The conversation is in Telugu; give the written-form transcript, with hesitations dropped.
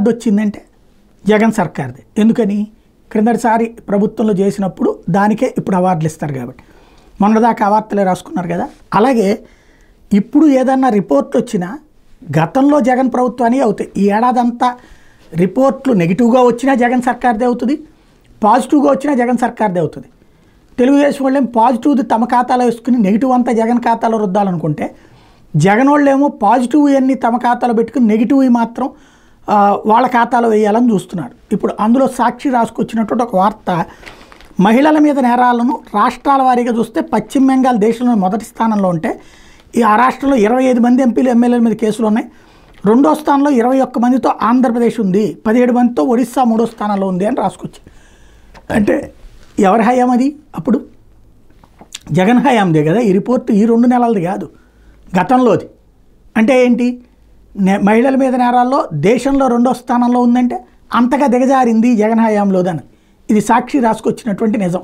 అవార్డు వచ్చిందంటే జగన్ సర్కార్ది. ఎందుకని? క్రిందటిసారి ప్రభుత్వంలో చేసినప్పుడు దానికే ఇప్పుడు అవార్డులు ఇస్తారు కాబట్టి. మొన్నదాకా అవార్తలే రాసుకున్నారు కదా. అలాగే ఇప్పుడు ఏదన్నా రిపోర్ట్లు వచ్చినా గతంలో జగన్ ప్రభుత్వాన్ని అవుతాయి. ఈ ఏడాదంతా రిపోర్ట్లు నెగిటివ్గా వచ్చినా జగన్ సర్కార్దే అవుతుంది, పాజిటివ్గా వచ్చినా జగన్ సర్కార్దే అవుతుంది. తెలుగుదేశం వాళ్ళేమో పాజిటివ్ది తమ ఖాతాలో వేసుకుని నెగిటివ్ అంతా జగన్ ఖాతాలో రుద్దాలనుకుంటే, జగన్ వాళ్ళేమో పాజిటివ్ అన్నీ తమ ఖాతాలో పెట్టుకుని నెగిటివ్ మాత్రం వాళ్ళ ఖాతాలో వేయాలని చూస్తున్నారు. ఇప్పుడు అందులో సాక్షి రాసుకొచ్చినటువంటి ఒక వార్త, మహిళల మీద నేరాలను రాష్ట్రాల వారీగా చూస్తే పశ్చిమ బెంగాల్ దేశంలో మొదటి స్థానంలో ఉంటే ఆ రాష్ట్రంలో 25 మంది ఎంపీలు ఎమ్మెల్యేల మీద కేసులు ఉన్నాయి. రెండో స్థానంలో 21 మందితో ఆంధ్రప్రదేశ్ ఉంది, 17 మందితో ఒడిస్సా మూడో స్థానంలో ఉంది అని రాసుకొచ్చి. అంటే ఎవరి హయాం అది? అప్పుడు జగన్ హయాందే కదా ఈ రిపోర్టు, ఈ 2 నెలలది కాదు, గతంలోది. అంటే ఏంటి? మహిళల మీద నేరాల్లో దేశంలో 2వ స్థానంలో ఉందంటే అంతగా దిగజారింది జగన్ హయాంలోదని. ఇది సాక్షి రాసుకొచ్చినటువంటి నిజం.